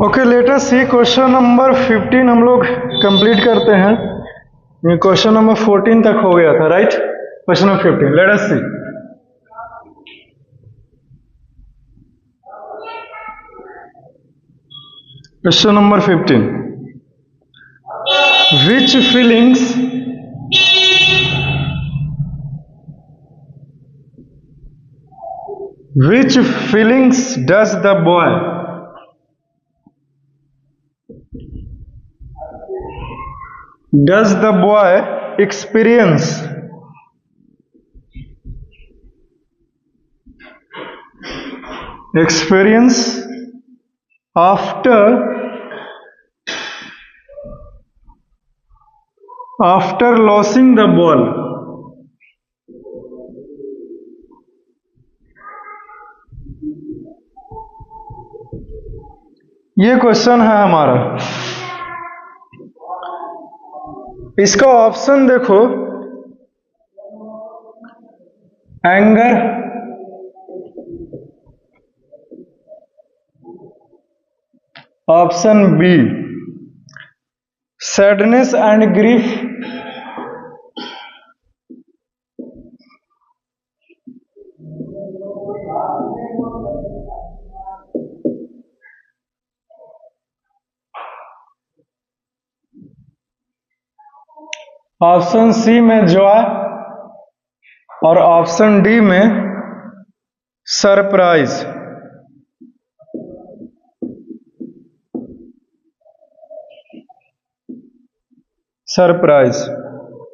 Okay, late us see question number 15 हम लोग complete करते हैं। ये क्वेश्चन नंबर 14 तक हो गया था, right? Question number 15, let us see. Question number 15, which feelings does the boy experience after losing the ball? ये क्वेश्चन है हमारा। इसका ऑप्शन देखो, anger, option B sadness and grief, option C में जॉय और ऑप्शन डी में surprise.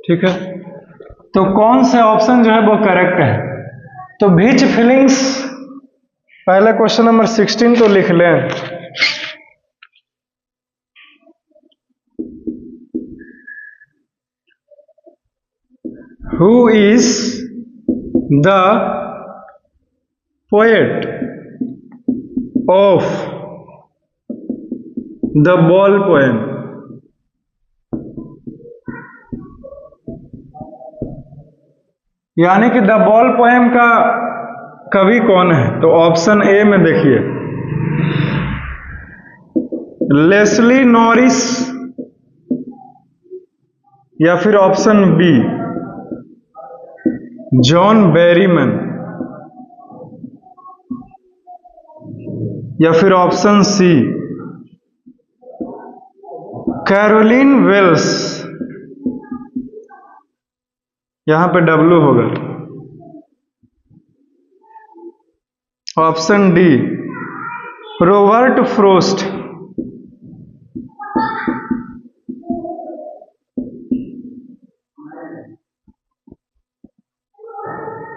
ठीक है, तो कौन से ऑप्शन जो है वो करेक्ट है? तो विच फीलिंग्स, पहले क्वेश्चन नंबर 16 तो लिख लें। Who is the poet of the ball poem? यानी कि द बॉल पोएम का कवि कौन है? तो ऑप्शन ए में देखिए, लेस्ली नॉरिस, या फिर ऑप्शन बी जॉन बैरीमैन, या फिर ऑप्शन सी कैरोलिन वेल्स, यहां पे डब्ल्यू होगा, ऑप्शन डी रॉबर्ट फ्रोस्ट।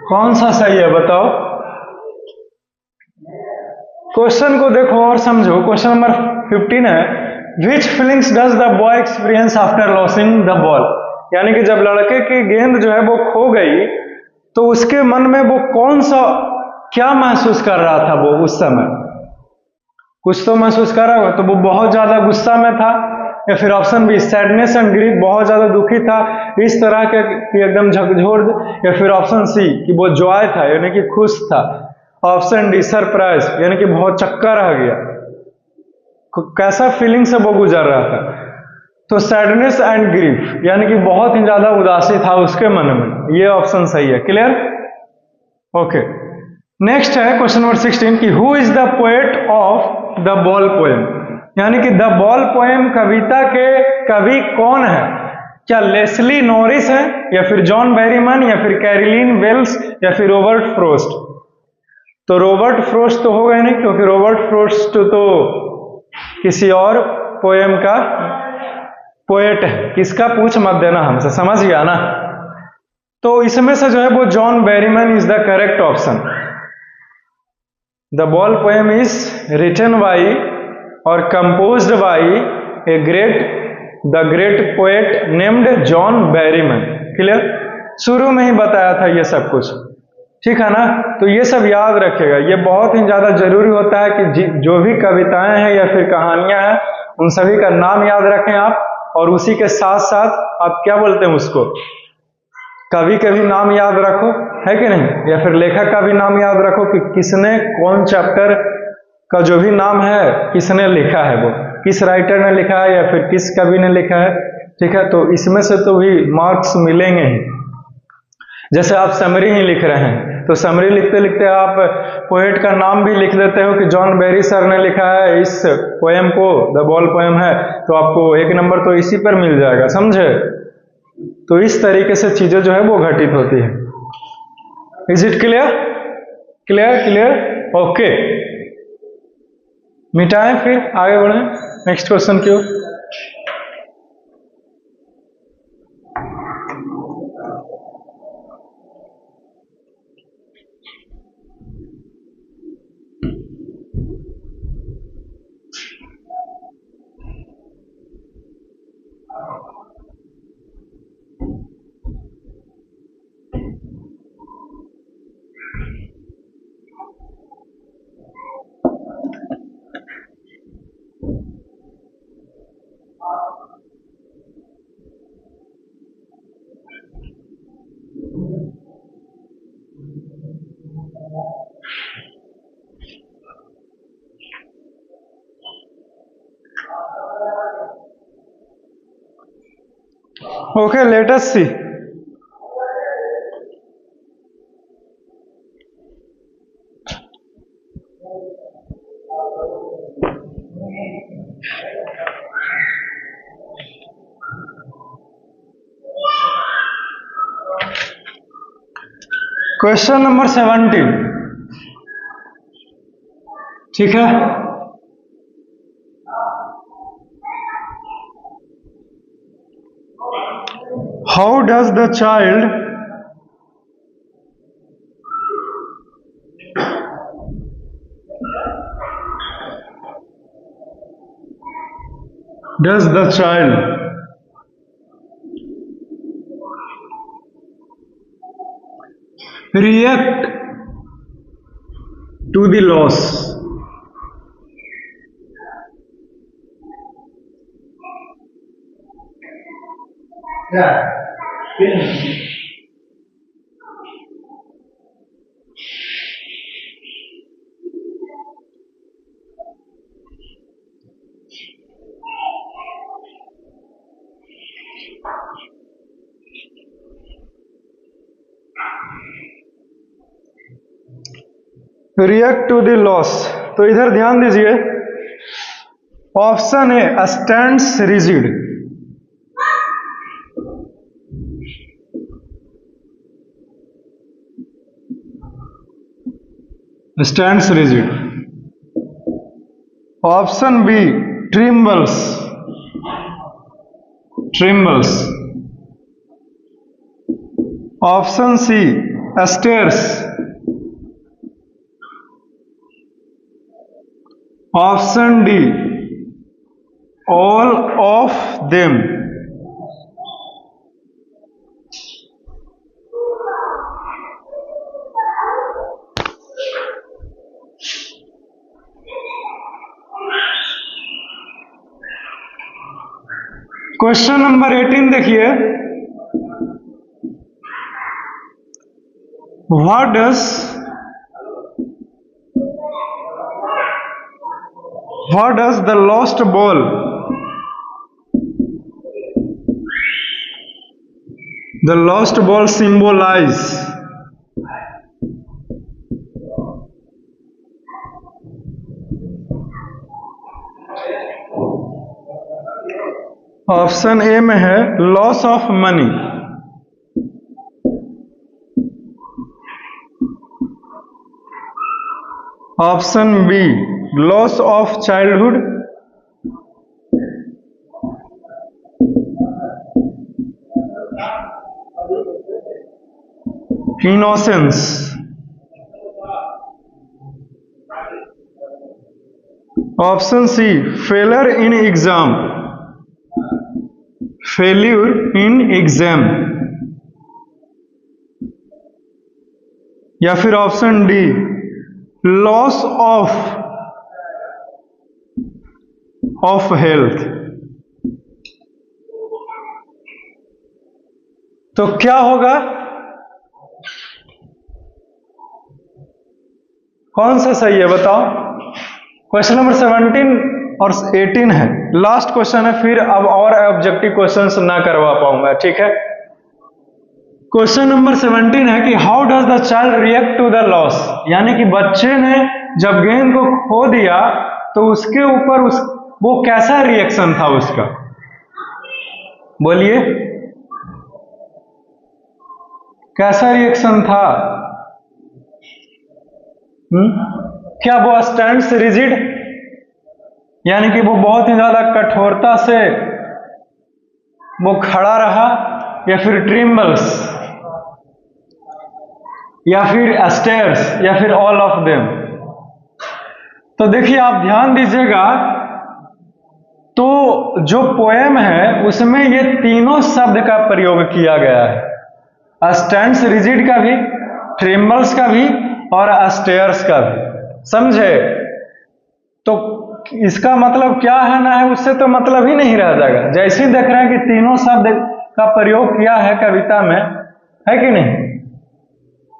कौन सा सही है बताओ? क्वेश्चन को देखो और समझो। क्वेश्चन नंबर 15 है, which feelings does the boy experience after losing the ball? यानी कि जब लड़के की गेंद जो है वो खो गई तो उसके मन में वो कौन सा, क्या महसूस कर रहा था वो उस समय? कुछ तो महसूस कर रहा होगा, तो वो बहुत ज्यादा गुस्सा में था, या फिर option B sadness and grief, बहुत ज्यादा दुखी था, इस तरह के एकदम झकझोर, या फिर ऑप्शन सी कि वो जॉय था यानी कि खुश था, ऑप्शन डी सरप्राइज यानी कि बहुत चक्का रह गया, कैसा फीलिंग से वो गुजर रहा था? तो सैडनेस एंड ग्रीफ यानी कि बहुत ही ज्यादा उदासी था उसके मन में, ये ऑप्शन सही है। क्लियर? ओके, नेक्स्ट है क्वेश्चन नंबर 16 कि who is the poet of the ball poem? यानी कि द बॉल पोएम कविता के कवि कौन है? क्या लेस्ली नॉरिस है, या फिर जॉन बैरीमैन, या फिर कैरोलिन वेल्स, या फिर रॉबर्ट फ्रोस्ट? तो रॉबर्ट फ्रोस्ट तो होगा ही नहीं, क्योंकि रॉबर्ट फ्रोस्ट तो किसी और पोएम का पोएट है। किसका पूछ मत देना हमसे, समझ गया ना? तो इसमें से जो है वो John Berryman is the correct option. The ball poem is written by और composed by the great poet named John Berryman. Clear? शुरू में ही बताया था ये सब कुछ, ठीक है ना? तो ये सब याद रखेगा, ये बहुत ही ज्यादा जरूरी होता है कि जो भी कविताएं हैं या फिर कहानियां हैं उन सभी का नाम याद रखें आप, और उसी के साथ साथ आप क्या बोलते हैं उसको, कवि के भी नाम याद रखो, है कि नहीं, या फिर लेखक का भी नाम याद रखो कि किसने कौन चैप्टर का जो भी नाम है किसने लिखा है, वो किस राइटर ने लिखा है या फिर किस कवि ने लिखा है, ठीक है। तो इसमें से तो भी मार्क्स मिलेंगे ही। जैसे आप समरी ही लिख रहे हैं तो समरी लिखते लिखते आप पोएट का नाम भी लिख देते हो कि जॉन बेरी सर ने लिखा है इस पोएम को, द बॉल पोएम है, तो आपको 1 नंबर तो इसी पर मिल जाएगा, समझे। तो इस तरीके से चीजें जो है वो घटित होती है। Is it clear? Clear clear, okay. मिटाएं, फिर आगे बढ़े नेक्स्ट क्वेश्चन की ओर। Okay, let us see. Question number 17, ठीक है। How does the child react to the loss? React to the loss, तो इधर ध्यान दीजिए, option A stands rigid, stands rigid. Option B trembles, trembles. Option C stares. Option D all of them. Question number 18 देखिए, what does the lost ball symbolize? Option A में है loss of money, option B loss of childhood, innocence, option C failure in exam, या फिर option D loss of health. तो क्या होगा? कौन सा सही है बताओ? क्वेश्चन नंबर 17 और 18 है, लास्ट क्वेश्चन है, फिर अब और ऑब्जेक्टिव क्वेश्चंस ना करवा पाऊंगा, ठीक है। क्वेश्चन नंबर 17 है कि how does the child react to the loss, यानी कि बच्चे ने जब गेंद को खो दिया तो उसके ऊपर वो कैसा रिएक्शन था उसका, बोलिए कैसा रिएक्शन था? क्या वो स्टैंड्स रिजिड, यानी कि वो बहुत ही ज्यादा कठोरता से वो खड़ा रहा, या फिर ट्रिम्बल्स, या फिर स्टेयर्स, या फिर ऑल ऑफ देम? तो देखिए आप ध्यान दीजिएगा, तो जो पोएम है उसमें ये तीनों शब्द का प्रयोग किया गया है, स्टैंड्स रिजिड का भी, ट्रिम्बल्स का भी और स्टेयर्स का भी, समझे? तो इसका मतलब क्या है ना है, उससे तो मतलब ही नहीं रह जाएगा। जैसे ही देख रहे हैं कि तीनों शब्द का प्रयोग किया है कविता में, है कि नहीं?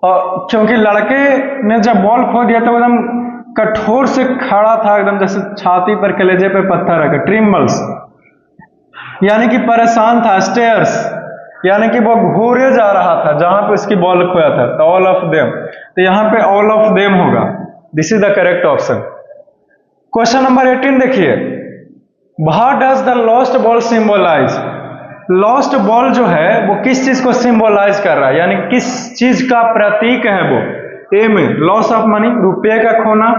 और क्योंकि लड़के ने जब बॉल खो दिया तो एकदम कठोर से खड़ा था, एकदम जैसे छाती पर कलेजे पे पत्थर रखा। ट्रिम्बल्स यानी कि परेशान था। स्टेयर्स यानी कि वो घूरे जा रहा था जहां पे उसकी बॉल खोया था। तो ऑल ऑफ देम, तो यहां पे ऑल ऑफ देम होगा। This is the correct option. Question number 18 देखिए, what does the lost ball symbolize? Lost ball जो है वो किस चीज को सिंबलाइज कर रहा है, यानी किस चीज का प्रतीक है वो? ए में लॉस ऑफ मनी, रुपये का खोना,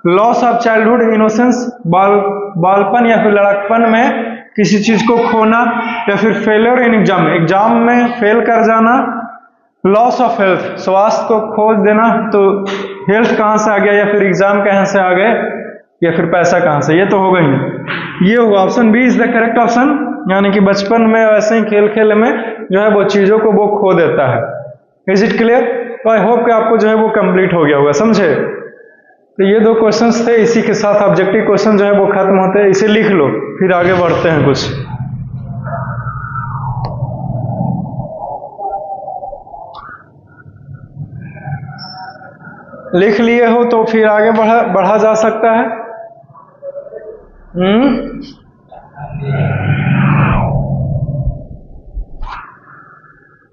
लॉस ऑफ चाइल्डहुड इनोसेंस, बालपन या फिर लड़कपन में किसी चीज को खोना, या फिर फेलियर इन एग्जाम, एग्जाम में फेल कर जाना, लॉस ऑफ हेल्थ, स्वास्थ्य को खो देना, तो हेल्थ कहां से आ गया, या फिर एग्जाम कहां से आ गए, या फिर पैसा कहां से? ये तो होगा ही, ये होगा option B is the correct option. यानी कि बचपन में ऐसे ही खेल खेल में जो है वो चीजों को वो खो देता है। Is it clear? तो आई होप कि आपको जो है वो कंप्लीट हो गया होगा, समझे? तो ये दो क्वेश्चंस थे, इसी के साथ ऑब्जेक्टिव क्वेश्चन जो है वो खत्म होते हैं। इसे लिख लो, फिर आगे बढ़ते हैं कुछ। लिख लिए हो तो फिर आगे बढ़ा जा सकता है।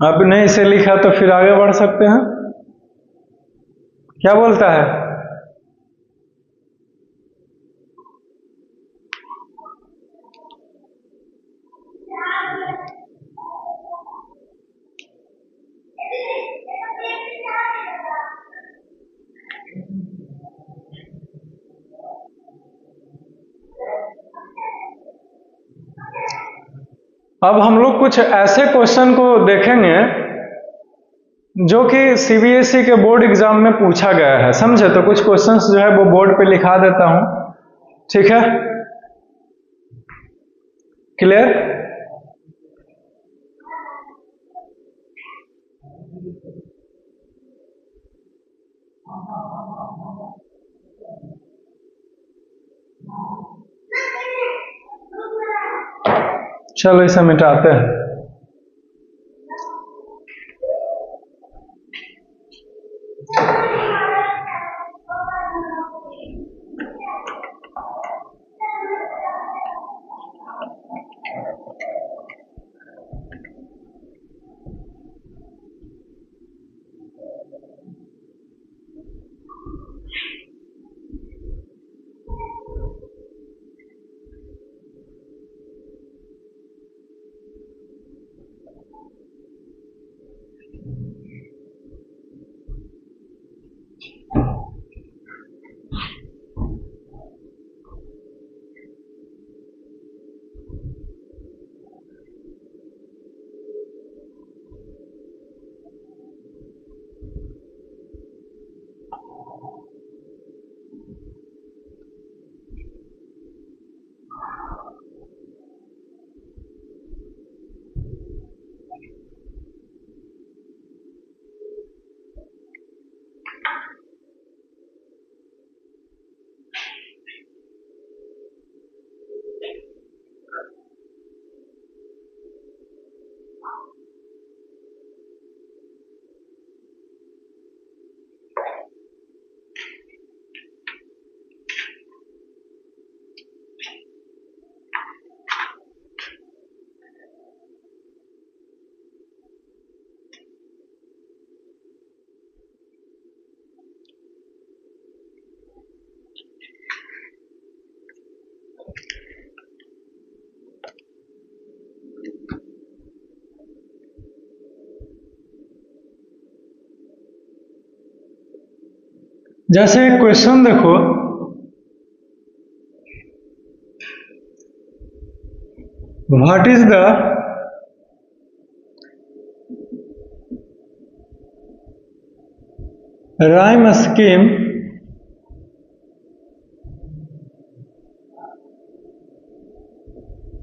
अब नहीं इसे लिखा तो फिर आगे बढ़ सकते हैं। क्या बोलता है? अब हम लोग कुछ ऐसे क्वेश्चन को देखेंगे जो कि सीबीएसई के बोर्ड एग्जाम में पूछा गया है, समझे? तो कुछ क्वेश्चंस जो है वो बोर्ड पे लिखा देता हूं, ठीक है? क्लियर? चलो इसे मिटाते हैं। जैसे एक क्वेश्चन देखो, what is the rhyme scheme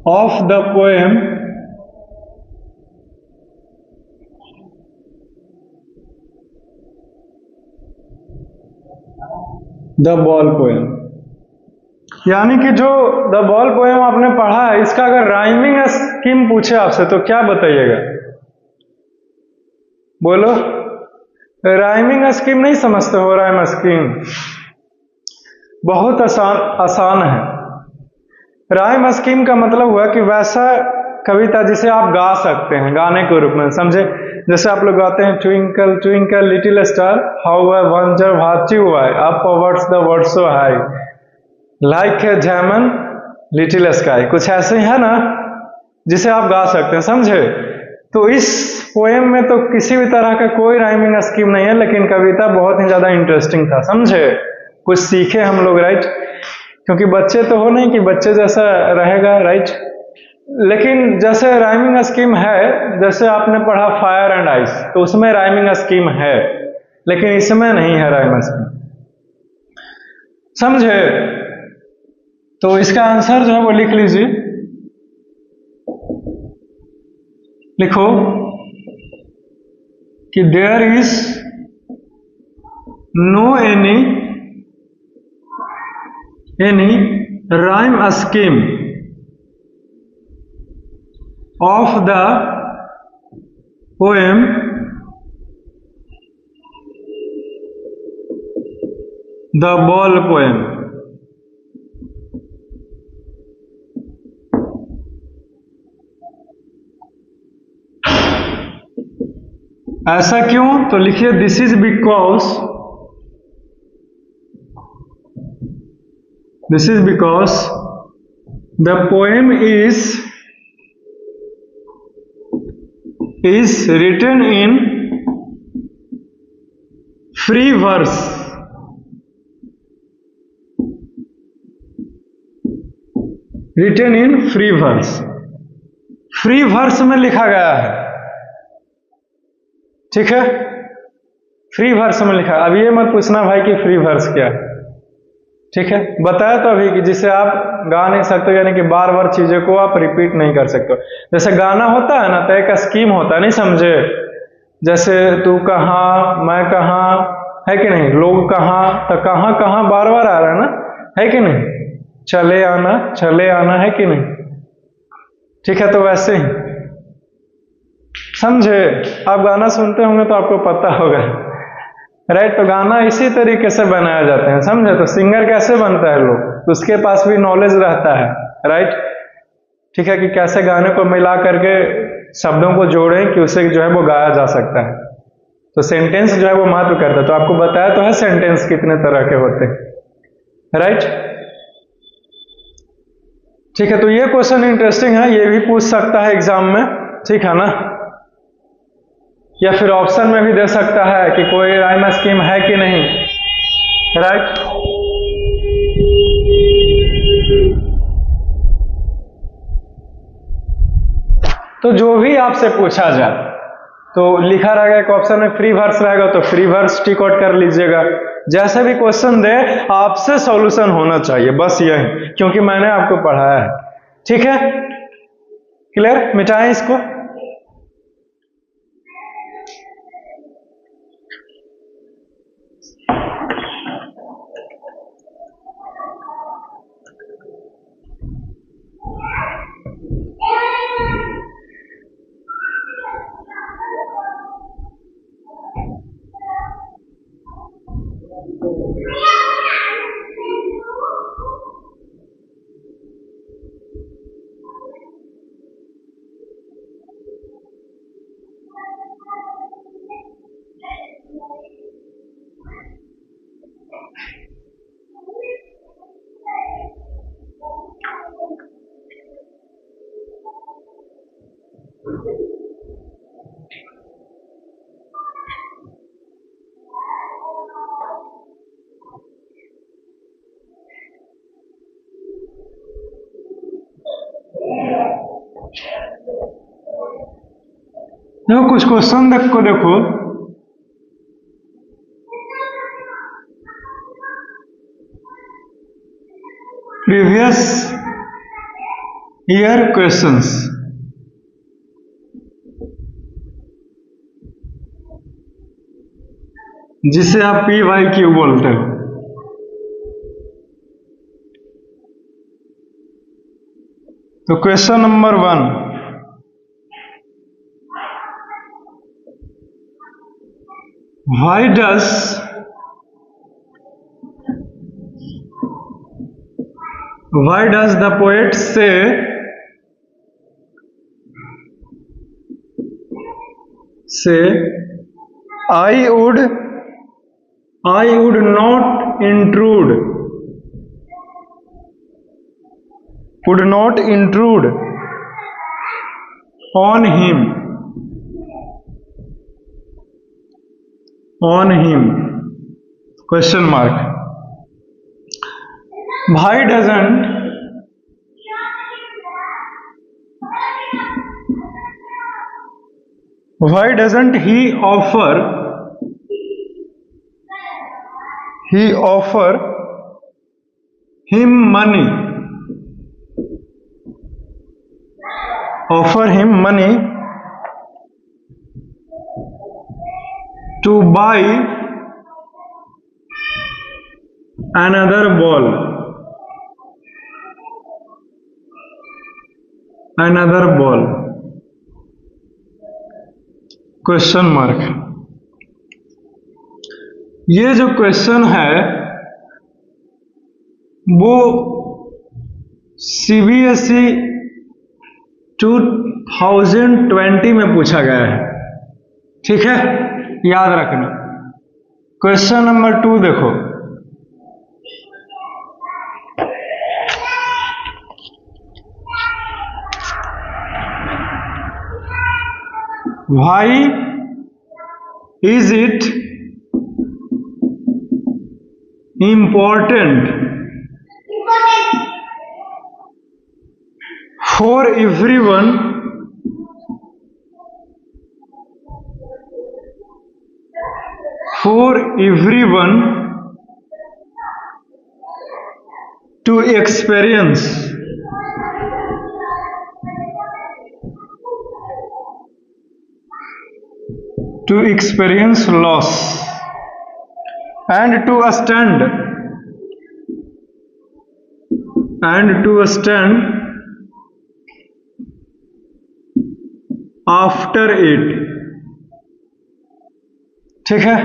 of the poem the ball poem. यानी कि जो द बॉल पोएम आपने पढ़ा है, इसका अगर राइमिंग स्कीम पूछे आपसे तो क्या बताइएगा? बोलो। राइमिंग स्कीम नहीं समझते हो? राइम स्कीम बहुत आसान है। राइम स्कीम का मतलब हुआ कि वैसा कविता जिसे आप गा सकते हैं, गाने के रूप में, समझे? जैसे आप लोग गाते हैं twinkle twinkle little star how I wonder what you are upwards the world so high like a diamond little sky, कुछ ऐसे है ना जिसे आप गा सकते हैं, समझे? तो इस पोएम में तो किसी भी तरह का कोई राइमिंग स्कीम नहीं है, लेकिन कविता बहुत ही ज्यादा इंटरेस्टिंग था, समझे? कुछ सीखे हम लोग, राइट? क्योंकि बच्चे तो हो नहीं कि बच्चे जैसा रहेगा, राइट? लेकिन जैसे राइमिंग स्कीम है, जैसे आपने पढ़ा फायर एंड आइस, तो उसमें राइमिंग स्कीम है, लेकिन इसमें नहीं है राइमिंग स्कीम, समझे? तो इसका आंसर जो है वो लिख लीजिए, लिखो कि there is no any rhyme scheme of the poem the ball poem। ऐसा क्यों? तो लिखिए this is because the poem is written in free verse, free verse में लिखा गया है, ठीक है? फ्री वर्स में लिखा। अब ये मत पूछना भाई कि फ्री वर्स क्या है, ठीक है? बताया तो अभी कि जिसे आप गा नहीं सकते, यानी कि बार बार चीजों को आप रिपीट नहीं कर सकते। जैसे गाना होता है ना, तो एक स्कीम होता है, नहीं समझे? जैसे तू कहाँ, मैं कहाँ, है कि नहीं? लोग कहाँ, तो कहाँ कहाँ बार बार आ रहा है ना, है कि नहीं? चले आना, है कि नहीं? ठीक है, तो वैसे ही समझे? आप गाना सुनते होंगे तो आपको पता होगा, राइट? तो गाना इसी तरीके से बनाया जाता है, समझे? तो सिंगर कैसे बनता है लोग, तो उसके पास भी नॉलेज रहता है, राइट? ठीक है, कि कैसे गाने को मिला करके शब्दों को जोड़ें कि उसे जो है वो गाया जा सकता है। तो सेंटेंस जो है वो महत्व करता है। तो आपको बताया तो है सेंटेंस कितने तरह के होते हैं, राइट? ठीक है, तो ये क्वेश्चन इंटरेस्टिंग है, ये भी पूछ सकता है एग्जाम में, ठीक है ना? या फिर ऑप्शन में भी दे सकता है कि कोई राइम स्कीम है कि नहीं, राइट? तो जो भी आपसे पूछा जाए, तो लिखा रहेगा एक ऑप्शन में फ्री वर्स रहेगा, तो फ्री वर्स टिक आउट कर लीजिएगा। जैसे भी क्वेश्चन दे, आपसे सॉल्यूशन होना चाहिए, बस यही, क्योंकि मैंने आपको पढ़ाया है, ठीक है? क्लियर? मिटाएं इसको। देखो कुछ क्वेश्चन देखो प्रीवियस ईयर क्वेश्चंस, जिसे आप PYQ बोलते हो। तो question number 1, why does the poet से I would not intrude on him, question mark. Why doesn't he offer him money to buy another ball, question mark. ये जो question है वो CBSE 2020 में पूछा गया है, ठीक है, याद रखना। क्वेश्चन नंबर 2 देखो, why is it important for everyone to experience loss and to stand after it, ठीक है।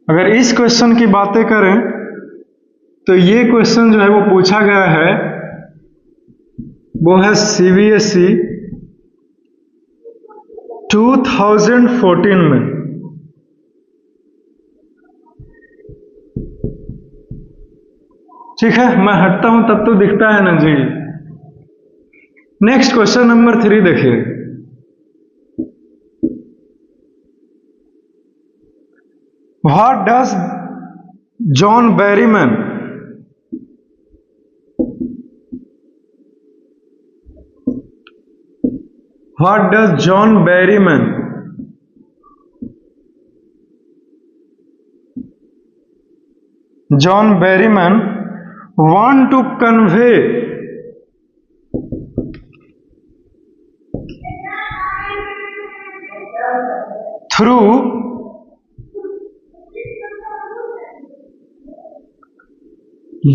अगर इस क्वेश्चन की बातें करें तो ये क्वेश्चन जो है वो पूछा गया है, वो है CBSE 2014 में। ठीक है, मैं हटता हूं तब तो दिखता है ना जी। नेक्स्ट क्वेश्चन नंबर 3 देखिए, what does John Berryman want to convey through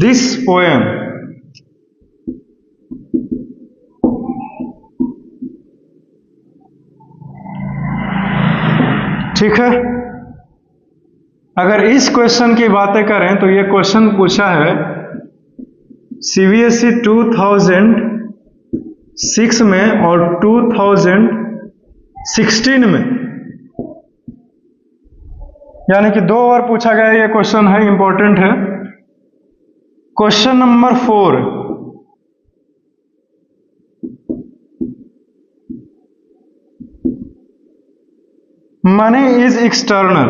this poem? ठीक है, अगर इस क्वेश्चन की बातें करें तो ये क्वेश्चन पूछा है CBSE 2006 में और 2016 में, यानी कि 2 बार पूछा गया ये क्वेश्चन है, इंपॉर्टेंट है। Question number 4, money is external.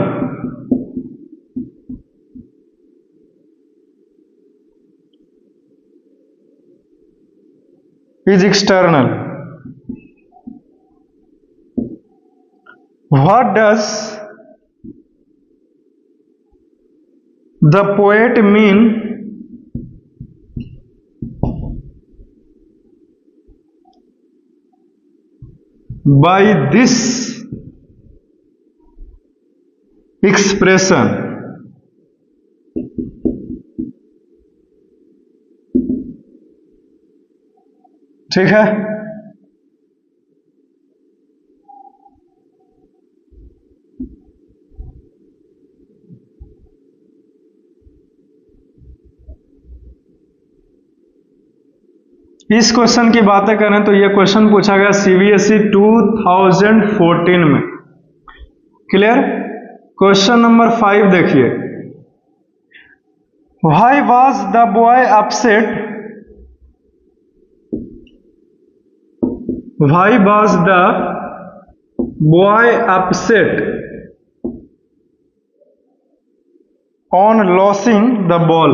What does the poet mean by this expression? ठीक है, इस क्वेश्चन की बातें करें तो यह क्वेश्चन पूछा गया सीबीएसई 2014 में। क्लियर? क्वेश्चन नंबर 5 देखिए, why was the boy upset? Why was the boy upset on losing the ball?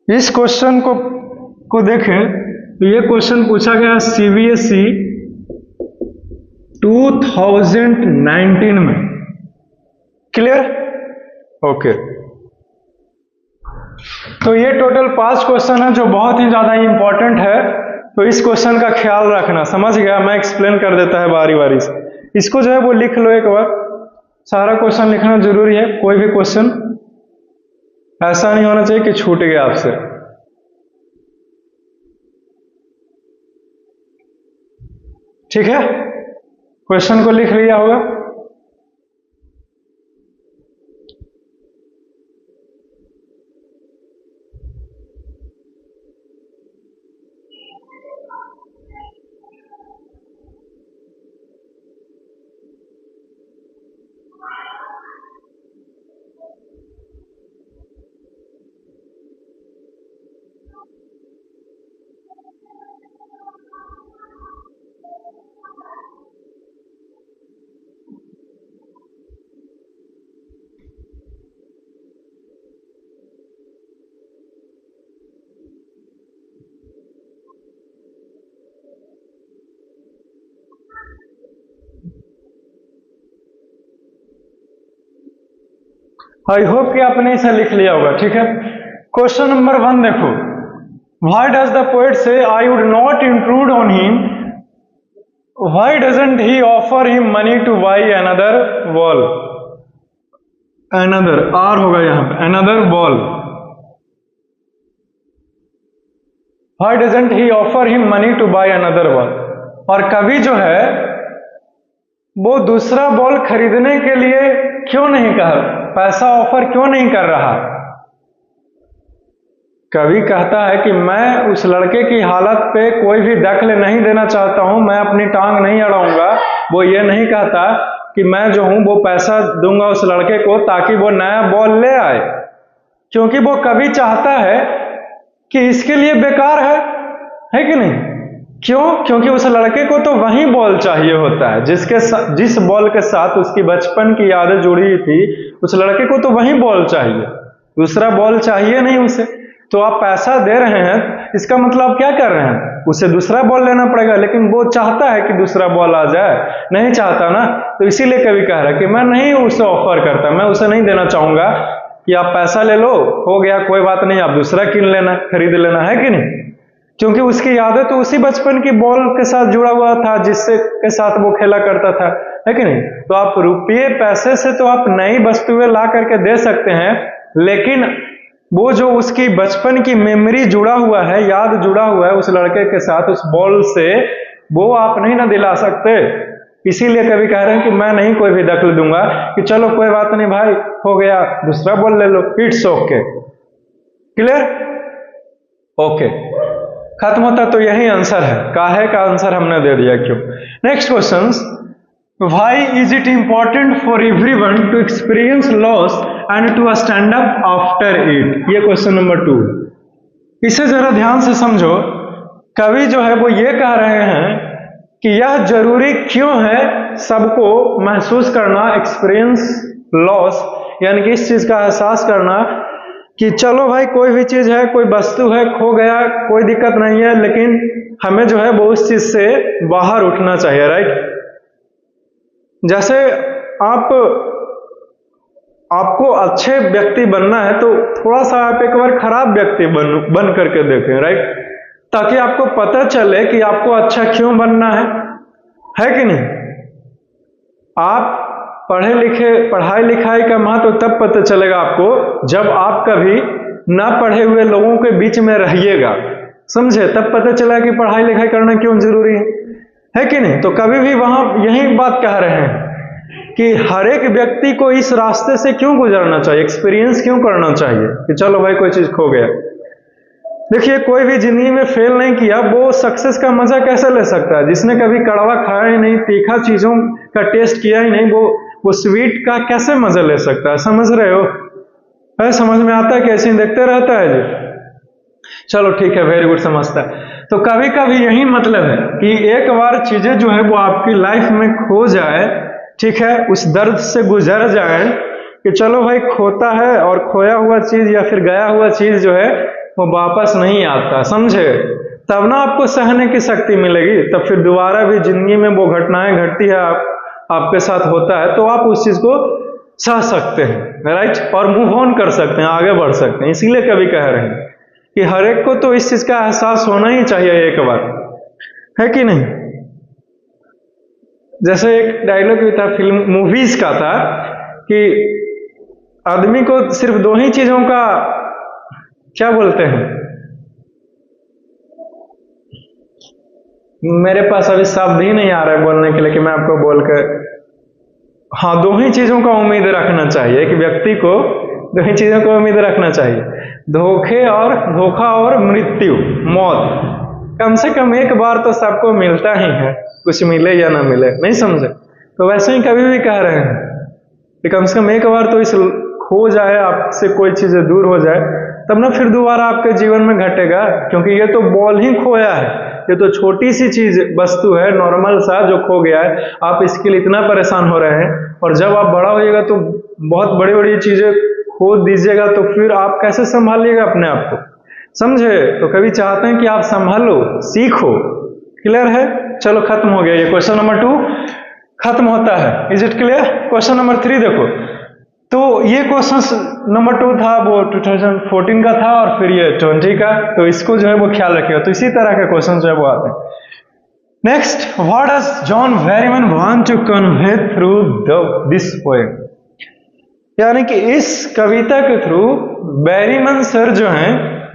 इस क्वेश्चन को देखें तो ये क्वेश्चन पूछा गया सीबीएसई 2019 में। क्लियर? ओके, तो ये टोटल 5 क्वेश्चन है जो बहुत ही ज्यादा इंपॉर्टेंट है, तो इस क्वेश्चन का ख्याल रखना। समझ गया? मैं एक्सप्लेन कर देता है बारी बारी से। इसको जो है वो लिख लो एक बार, सारा क्वेश्चन लिखना जरूरी है। कोई भी क्वेश्चन ऐसा नहीं होना चाहिए कि छूट गया आपसे। ठीक है, क्वेश्चन को लिख लिया होगा। आई होप कि आपने इसे लिख लिया होगा। ठीक है, क्वेश्चन नंबर 1 देखो, why does the poet say I would not intrude on him? Why doesn't he offer him money to buy another ball? Another आर होगा यहां पे, another ball. Why doesn't he offer him money to buy another ball? और कवि जो है वो दूसरा बॉल खरीदने के लिए क्यों नहीं कहा, पैसा ऑफर क्यों नहीं कर रहा? कवि कहता है कि मैं उस लड़के की हालत पे कोई भी दखल नहीं देना चाहता हूं, मैं अपनी टांग नहीं अड़ाऊंगा। वो ये नहीं कहता कि मैं जो हूं वो पैसा दूंगा उस लड़के को ताकि वो नया बॉल ले आए, क्योंकि वो कवि चाहता है कि इसके लिए बेकार है कि नहीं? क्यों? क्योंकि उस लड़के को तो वही बॉल चाहिए होता है जिस बॉल के साथ उसकी बचपन की यादें जुड़ी थी, उस लड़के को तो वही बॉल चाहिए, दूसरा बॉल चाहिए नहीं उसे। तो आप पैसा दे रहे हैं, इसका मतलब आप क्या कर रहे हैं? उसे दूसरा बॉल लेना पड़ेगा, लेकिन वो चाहता है कि दूसरा बॉल आ जाए, नहीं चाहता ना। तो इसीलिए कवि कह रहा है कि मैं नहीं उसे ऑफर करता, मैं उसे नहीं देना चाहूंगा कि आप पैसा ले लो, हो गया कोई बात नहीं, आप दूसरा किन लेना, खरीद लेना, है कि नहीं? क्योंकि उसकी यादें तो उसी बचपन की बॉल के साथ जुड़ा हुआ था जिससे के साथ वो खेला करता था, है कि नहीं? तो आप रुपये पैसे से तो आप नई वस्तुएं ला करके दे सकते हैं, लेकिन वो जो उसकी बचपन की मेमोरी जुड़ा हुआ है, याद जुड़ा हुआ है उस लड़के के साथ, उस बॉल से, वो आप नहीं ना दिला सकते। इसीलिए कभी कह रहे हैं कि मैं नहीं कोई भी दखल दूंगा, कि चलो कोई बात नहीं भाई, हो गया, दूसरा बॉल ले लो, इट्स ओके। क्लियर? ओके, खत्म होता। तो यही आंसर है, काहे का आंसर हमने दे दिया। क्यों? Next question, why is it important for everyone to experience loss and to stand up after it? ये क्वेश्चन नंबर 2। इसे जरा ध्यान से समझो। कवि जो है वो ये कह रहे हैं कि यह जरूरी क्यों है सबको महसूस करना, एक्सपीरियंस लॉस, यानी कि इस चीज का एहसास करना कि चलो भाई कोई भी चीज है, कोई वस्तु है, खो गया, कोई दिक्कत नहीं है, लेकिन हमें जो है वो उस चीज से बाहर उठना चाहिए, राइट। जैसे आपको अच्छे व्यक्ति बनना है तो थोड़ा सा आप एक बार खराब व्यक्ति बन करके देखें, राइट, ताकि आपको पता चले कि आपको अच्छा क्यों बनना है कि नहीं। आप पढ़ाई लिखाई का महत्व तब पता चलेगा आपको जब आप कभी ना पढ़े हुए लोगों के बीच में रहिएगा, समझे, तब पता चला कि पढ़ाई लिखाई करना क्यों जरूरी है कि नहीं। तो कभी भी वहां यही बात कह रहे हैं कि हर एक व्यक्ति को इस रास्ते से क्यों गुजरना चाहिए, एक्सपीरियंस क्यों करना चाहिए कि चलो भाई कोई चीज खो गया। देखिए, कोई भी जिंदगी में फेल नहीं किया वो सक्सेस का मजा कैसे ले सकता है। जिसने कभी कड़वा खाया ही नहीं, तीखा चीजों का टेस्ट किया ही नहीं, वो स्वीट का कैसे मजा ले सकता है, समझ रहे हो। है, समझ में आता है, कैसे देखते रहता है जी। चलो ठीक है, वेरी गुड, समझता है। तो कभी कभी यही मतलब है कि एक बार चीजें जो है वो आपकी लाइफ में खो जाए, ठीक है, उस दर्द से गुजर जाए कि चलो भाई खोता है और खोया हुआ चीज या फिर गया हुआ चीज जो है वो वापस नहीं आता, समझे, तब ना आपको सहने की शक्ति मिलेगी। तब फिर दोबारा भी जिंदगी में वो घटनाएं घटती है, आपके साथ होता है, तो आप उस चीज को सह सकते हैं, राइट, और मूव ऑन कर सकते हैं, आगे बढ़ सकते हैं। इसीलिए कभी कह रहे हैं कि हर एक को तो इस चीज का एहसास होना ही चाहिए एक बार, है कि नहीं। जैसे एक डायलॉग भी था, फिल्म मूवीज का था कि आदमी को सिर्फ दो ही चीजों का, क्या बोलते हैं, मेरे पास अभी शब्द ही नहीं आ रहा है बोलने के लिए कि मैं आपको बोलकर, हाँ, दो ही चीजों का उम्मीद रखना चाहिए। एक व्यक्ति को दो ही चीजों का उम्मीद रखना चाहिए, धोखा और मृत्यु, मौत। कम से कम एक बार तो सबको मिलता ही है, कुछ मिले या ना मिले, नहीं समझे। तो वैसे ही कभी भी कह रहे हैं कि कम से कम एक बार तो इस खो जाए, आपसे कोई चीजें दूर हो जाए, तब ना फिर दोबारा आपके जीवन में घटेगा। क्योंकि ये तो बॉल ही खोया है, ये तो छोटी सी चीज वस्तु है, नॉर्मल सा, जो खो गया है। आप इसके लिए इतना परेशान हो रहे हैं, और जब आप बड़ा होइएगा तो बहुत बड़ी बड़ी चीजें खो दीजिएगा, तो फिर आप कैसे संभालिएगा अपने आप को, समझे। तो कभी चाहते हैं कि आप संभालो, सीखो। क्लियर है। चलो खत्म हो गया, ये क्वेश्चन नंबर 2 खत्म होता है। Is it clear. Question number 3 देखो। तो ये क्वेश्चन नंबर 2 था, वो 2014 का था, और फिर ये 20 का, तो इसको जो है वो ख्याल रखिएगा। तो इसी तरह के क्वेश्चन जो है वो आते हैं। Next, what does John Berryman want to convey through this poem. यानी कि इस कविता के थ्रू बेरीमैन सर जो हैं,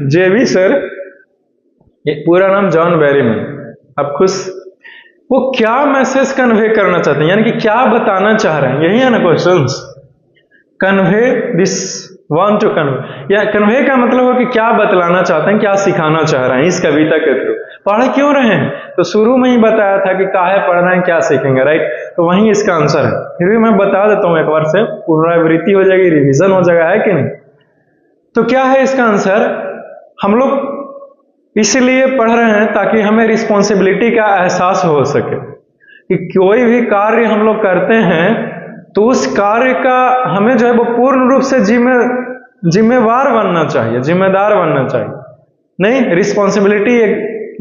जेबी सर, ये पूरा नाम जॉन बेरीमैन, अब खुश, वो क्या मैसेज कन्वे करना चाहते हैं, यानी कि क्या बताना चाह रहे हैं, यही है ना questions. Convey this, want to convey, या कन्वे का मतलब हो कि क्या बतलाना चाहते हैं, क्या सिखाना चाह रहे हैं इस कविता के थ्रू। पढ़ क्यों रहे हैं, तो शुरू में ही बताया था कि काहे पढ़ रहे हैं, क्या सीखेंगे, राइट। तो वही इसका आंसर है। फिर भी मैं बता देता हूं एक बार से, पुनरावृत्ति हो जाएगी, रिवीजन हो जाएगा, है कि नहीं। तो क्या है इसका आंसर। हम लोग इसलिए पढ़ रहे हैं ताकि हमें रिस्पॉन्सिबिलिटी का एहसास हो सके कि कोई भी कार्य हम लोग करते हैं तो उस कार्य का हमें जो है वो पूर्ण रूप से जिम्मेवार बनना चाहिए, जिम्मेदार बनना चाहिए। नहीं, रिस्पॉन्सिबिलिटी एक,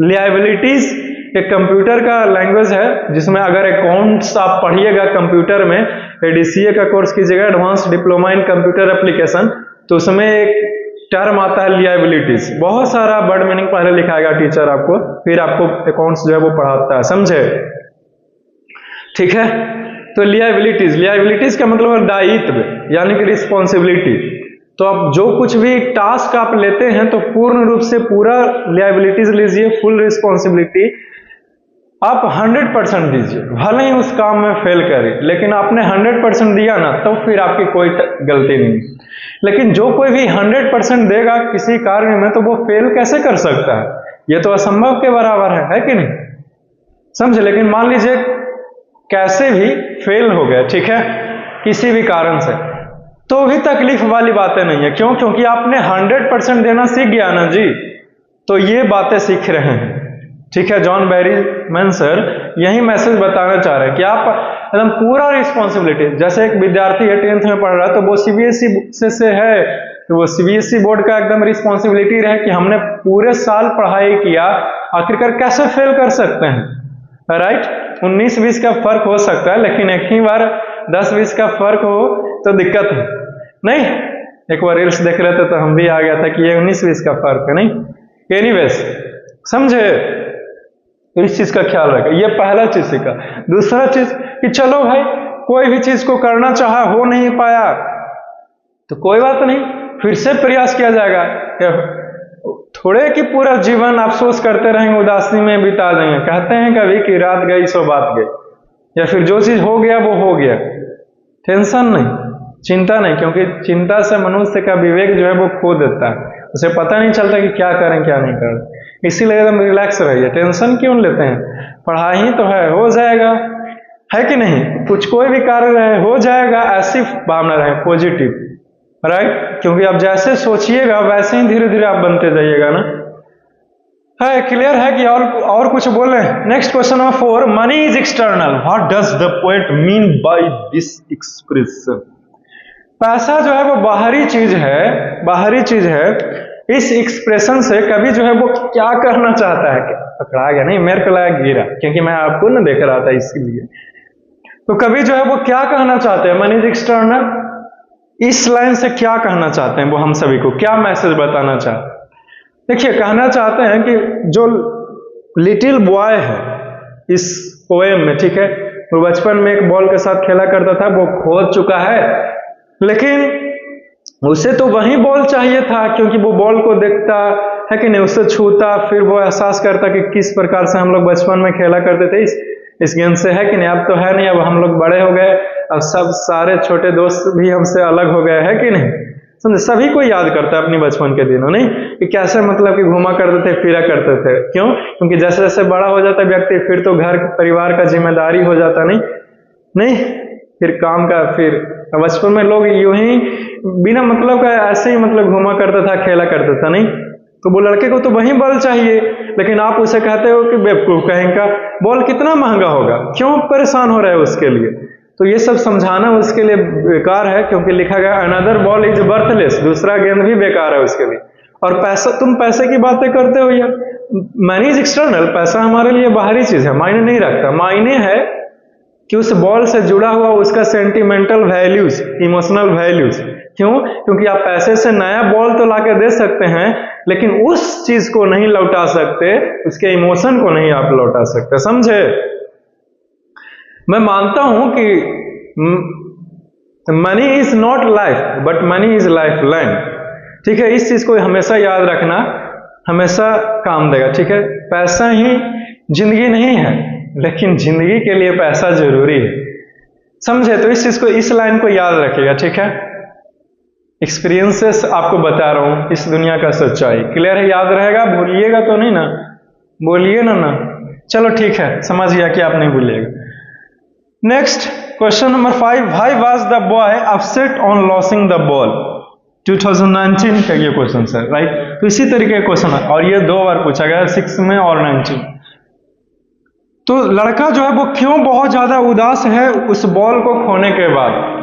लियाबिलिटीज एक कंप्यूटर का लैंग्वेज है, जिसमें अगर अकाउंट्स आप पढ़िएगा कंप्यूटर में, एडीसीए का कोर्स कीजिएगा, advance diploma in computer application, तो उसमें एक टर्म आता है लियाबिलिटीज। बहुत सारा वर्ड मीनिंग पहले लिखाएगा टीचर आपको, फिर आपको अकाउंट्स जो है वो पढ़ाता है, समझे, ठीक है। तो लियाबिलिटीज का मतलब है दायित्व, यानी कि रिस्पॉन्सिबिलिटी। तो आप जो कुछ भी टास्क आप लेते हैं तो पूर्ण रूप से पूरा लियाबिलिटीज लीजिए, फुल रिस्पॉन्सिबिलिटी आप 100% दीजिए। भले ही उस काम में फेल करें, लेकिन आपने 100% दिया ना, तो फिर आपकी कोई गलती नहीं। लेकिन जो कोई भी 100% देगा किसी कार्य में, तो वो फेल कैसे कर सकता है, ये तो असंभव के बराबर है कि नहीं, समझे। लेकिन मान लीजिए कैसे भी फेल हो गया, ठीक है, किसी भी कारण से, तो भी तकलीफ वाली बातें नहीं है। क्यों? क्योंकि आपने 100% देना सीख गया ना जी, तो ये बातें सीख रहे हैं, ठीक है। जॉन बेरीमैन सर यही मैसेज बताना चाह रहे हैं कि आप एकदम पूरा रिस्पॉन्सिबिलिटी, जैसे एक विद्यार्थी है 10th में पढ़ रहा है, तो वो सीबीएसई से है तो वो सीबीएसई बोर्ड का एकदम रिस्पॉन्सिबिलिटी रहे कि हमने पूरे साल पढ़ाई किया, आखिरकार कैसे फेल कर सकते हैं, राइट। 19-20 का फर्क हो सकता है, लेकिन एक ही बार 10-20 का फर्क हो तो दिक्कत है नहीं। एक बार रील्स देख रहे थे तो हम भी आ गया था कि ये 19-20 का फर्क है नहीं। एनीवेज, समझे, तो इस चीज का ख्याल रखें। ये पहला चीज सीखा। दूसरा चीज कि चलो भाई कोई भी चीज को करना चाहा, हो नहीं पाया तो कोई बात नहीं, फिर से प्रयास किया जाएगा। थोड़े कि पूरा जीवन अफसोस करते रहेंगे, उदासी में बिता देंगे। कहते हैं कभी कि रात गई सो बात गई, या फिर जो चीज हो गया वो हो गया, टेंशन नहीं, चिंता नहीं, क्योंकि चिंता से मनुष्य का विवेक जो है वो खो देता है, उसे पता नहीं चलता कि क्या करें क्या नहीं करें। इसीलिए एकदम रिलैक्स रहिए, टेंशन क्यों लेते हैं, पढ़ाई तो है, हो जाएगा, है कि नहीं, कुछ कोई भी कार्य रहे हो जाएगा, ऐसी भावना रहे, पॉजिटिव, राइट। क्योंकि आप जैसे सोचिएगा वैसे ही धीरे धीरे आप बनते जाइएगा ना। है क्लियर है कि और कुछ बोले। Next question number 4, money is external, what does the poet mean by this expression. पैसा जो है वो बाहरी चीज है, बाहरी चीज है। इस एक्सप्रेशन से कभी जो है वो क्या कहना चाहता है, पकड़ा गया नहीं, मेरे को लगा गिरा, क्योंकि मैं आपको ना देख रहा था इसलिए। तो कभी जो है वो क्या कहना चाहते हैं, मनी इज एक्सटर्नल, इस लाइन से क्या कहना चाहते हैं वो हम सभी को, क्या मैसेज बताना चाहते हैं। देखिए, कहना चाहते हैं कि जो लिटिल बॉय है इस पोएम में, ठीक है, वो बचपन में एक बॉल के साथ खेला करता था, वो खो चुका है, लेकिन उसे तो वही बॉल चाहिए था, क्योंकि वो बॉल को देखता है कि नहीं, उससे छूता, फिर वो एहसास करता कि किस प्रकार से हम लोग बचपन में खेला करते थे इस गेंद से, है कि नहीं। अब तो है नहीं, अब हम लोग बड़े हो गए, अब सब सारे छोटे दोस्त भी हमसे अलग हो गए, है कि नहीं। समझे, सभी को याद करता है अपनी बचपन के दिनों, नहीं कि कैसे मतलब कि घूमा करते थे, फिरा करते थे। क्यों? क्योंकि जैसे जैसे बड़ा हो जाता व्यक्ति, फिर तो घर परिवार का जिम्मेदारी हो जाता, नहीं फिर काम का, फिर बचपन में लोग यूं ही बिना मतलब का ऐसे ही मतलब घूमा करता था, खेला करता था, नहीं। तो वो लड़के को तो वही बॉल चाहिए, लेकिन आप उसे कहते हो कि बेवकूफ कहेंगे, बॉल कितना महंगा होगा, क्यों परेशान हो रहा है उसके लिए। तो ये सब समझाना उसके लिए बेकार है, क्योंकि लिखा गया अनदर बॉल इज वर्थलेस, दूसरा गेंद भी बेकार है उसके लिए। और पैसा, तुम पैसे की बातें करते हो यार, मनी इज एक्सटर्नल, पैसा हमारे लिए बाहरी चीज है, मायने नहीं रखता। मायने है कि उस बॉल से जुड़ा हुआ उसका सेंटिमेंटल वैल्यूज, इमोशनल वैल्यूज। क्यों? क्योंकि आप पैसे से नया बॉल तो लाके दे सकते हैं, लेकिन उस चीज को नहीं लौटा सकते, उसके इमोशन को नहीं आप लौटा सकते, समझे। मैं मानता हूं कि money is not life but money is life line, ठीक है। इस चीज को हमेशा याद रखना, हमेशा काम देगा, ठीक है। पैसा ही जिंदगी नहीं है, लेकिन जिंदगी के लिए पैसा जरूरी है, समझे। तो इस चीज को, इस लाइन को याद रखिएगा, ठीक है। एक्सपीरियंसेस आपको बता रहा हूं, इस दुनिया का सच्चाई क्लियर है, याद रहेगा, भूलिएगा तो नहीं ना, बोलिए ना। चलो ठीक है, समझ गया कि आप नहीं भूलिएगा। Next question number 5, why was the boy upset on losing the ball. 2019 का ये क्वेश्चन है, राइट। तो इसी तरीके का क्वेश्चन है, और ये 2 बार पूछा गया, 6 में और 19। तो लड़का जो है वो क्यों बहुत ज्यादा उदास है उस बॉल को खोने के बाद।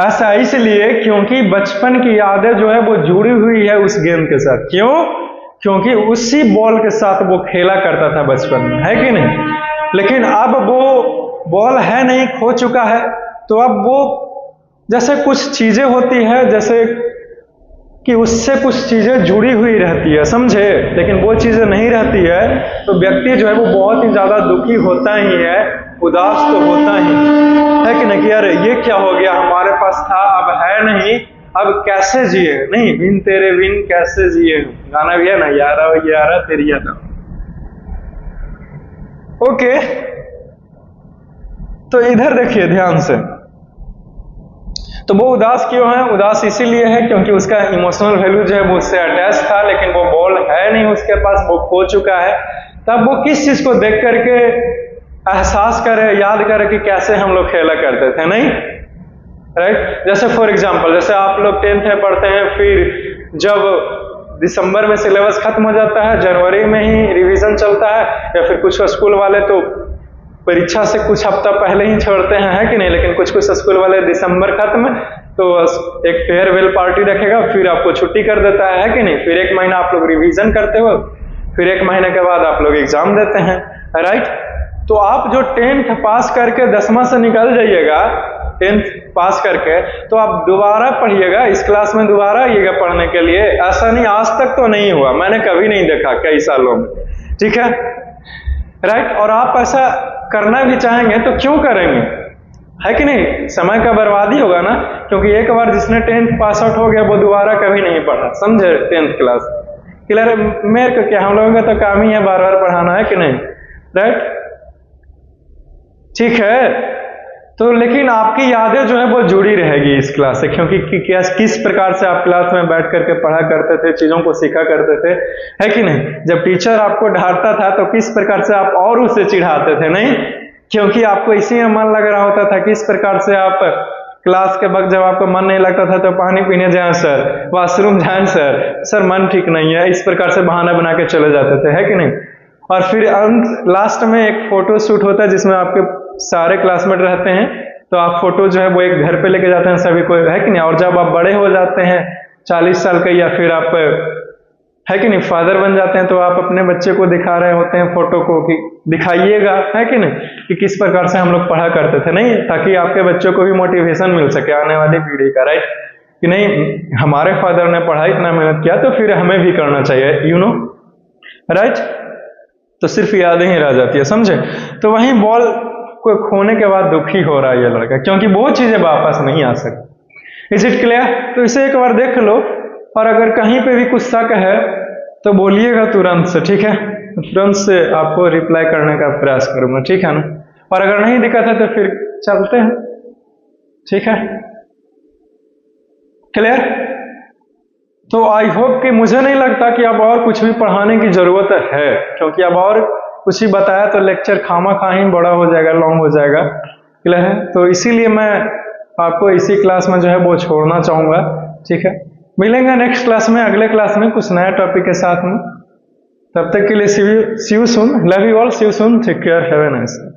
ऐसा इसलिए क्योंकि बचपन की यादें जो है वो जुड़ी हुई है उस गेंद के साथ। क्यों? क्योंकि उसी बॉल के साथ वो खेला करता था बचपन में, है कि नहीं। लेकिन अब वो बॉल है नहीं, खो चुका है, तो अब वो जैसे कुछ चीजें होती है, जैसे कि उससे कुछ चीजें जुड़ी हुई रहती है, समझे, लेकिन वो चीजें नहीं रहती है, तो व्यक्ति जो है वो बहुत ही ज्यादा दुखी होता ही है, उदास तो होता ही है कि नहीं, कि यार ये क्या हो गया, हमारे पास था अब है नहीं, अब कैसे जिए, नहीं बिन तेरे बिन कैसे जिए, गाना भी है ना, यारा यारा तेरी यारा। ओके, तो इधर देखिए ध्यान से, तो वो उदास क्यों है? उदास इसीलिए है क्योंकि उसका इमोशनल वैल्यू जो है वो उससे अटैच था, लेकिन वो बॉल है नहीं उसके पास, वो खो चुका है। तब वो किस चीज को देख करके एहसास करे, याद करे कि कैसे हम लोग खेला करते थे, नहीं, राइट। जैसे फॉर एग्जांपल, जैसे आप लोग 10th में पढ़ते हैं, फिर जब दिसंबर में सिलेबस खत्म हो जाता है, जनवरी में ही रिवीजन चलता है, या फिर कुछ स्कूल वाले तो परीक्षा से कुछ हफ्ता पहले ही छोड़ते हैं, है कि नहीं, लेकिन कुछ स्कूल वाले दिसंबर खत्म, तो एक फेयरवेल पार्टी रखेगा, फिर आपको छुट्टी कर देता है कि नहीं। फिर 1 महीना आप लोग रिवीजन करते हो, फिर 1 महीने के बाद आप लोग एग्जाम देते हैं, राइट। तो आप जो 10th पास करके 10वां से निकल जाइएगा, 10th पास करके, तो आप दोबारा पढ़िएगा, इस क्लास में दोबारा आइएगा पढ़ने के लिए। ऐसा नहीं, आज तक तो नहीं हुआ, मैंने कभी नहीं देखा कई सालों में, ठीक है, राइट। और आप ऐसा करना भी चाहेंगे तो क्यों करेंगे, है कि नहीं। समय का बर्बादी होगा ना, क्योंकि एक बार जिसने 10th पास आउट हो गया वो दोबारा कभी नहीं पढ़ा, समझे। 10th क्लास क्लियर है। मेरे को क्या, हम लोगों का तो काम ही है बार बार पढ़ाना, है कि नहीं, राइट, ठीक है। तो लेकिन आपकी यादें जो है वो जुड़ी रहेगी इस क्लास से, क्योंकि किस प्रकार से आप क्लास में बैठ करके पढ़ा करते थे, चीजों को सीखा करते थे, है कि नहीं। जब टीचर आपको डांटता था तो किस प्रकार से आप और उसे चिढ़ाते थे, नहीं, क्योंकि आपको इसी में मन लग रहा होता था। किस प्रकार से आप क्लास के वक्त जब आपको मन नहीं लगता था तो पानी पीने जाएं सर, वॉशरूम जाएं सर मन ठीक नहीं है, इस प्रकार से बहाना बना के चले जाते थे, है कि नहीं। और फिर लास्ट में एक फोटो शूट होता है जिसमें आपके सारे क्लासमेट रहते हैं, तो आप फोटो जो है वो एक घर पे लेके जाते हैं सभी को, है कि नहीं। और जब आप बड़े हो जाते हैं 40 साल के, या फिर आप, है कि नहीं, फादर बन जाते हैं, तो आप अपने बच्चे को दिखा रहे होते हैं फोटो को कि दिखाइएगा, है कि नहीं, कि किस प्रकार से हम लोग पढ़ा करते थे, नहीं, ताकि आपके बच्चों को भी मोटिवेशन मिल सके आने वाली पीढ़ी का, राइट, कि नहीं हमारे फादर ने पढ़ा इतना मेहनत किया तो फिर हमें भी करना चाहिए, यू नो, राइट। तो सिर्फ यादें ही रह जाती है, समझे। तो वहीं बॉल को खोने के बाद दुखी हो रहा है ये लड़का, क्योंकि बहुत चीजें वापस नहीं आ सकती। Is it clear. तो इसे एक बार देख लो, और अगर कहीं पे भी कुछ शक है तो बोलिएगा तुरंत से, ठीक है, तुरंत से आपको रिप्लाई करने का प्रयास करूंगा, ठीक है ना। और अगर नहीं दिक्कत है तो फिर चलते हैं, ठीक है, क्लियर। तो आई होप कि मुझे नहीं लगता कि अब और कुछ भी पढ़ाने की जरूरत है, क्योंकि अब और कुछ ही बताया तो लेक्चर खामा खा ही बड़ा हो जाएगा, लॉन्ग हो जाएगा, क्लियर है। तो इसीलिए मैं आपको इसी क्लास में जो है वो छोड़ना चाहूंगा, ठीक है। मिलेंगे नेक्स्ट क्लास में, अगले क्लास में कुछ नया टॉपिक के साथ में। तब तक के लिए see you soon, love you all, see you soon, take care, have a nice day.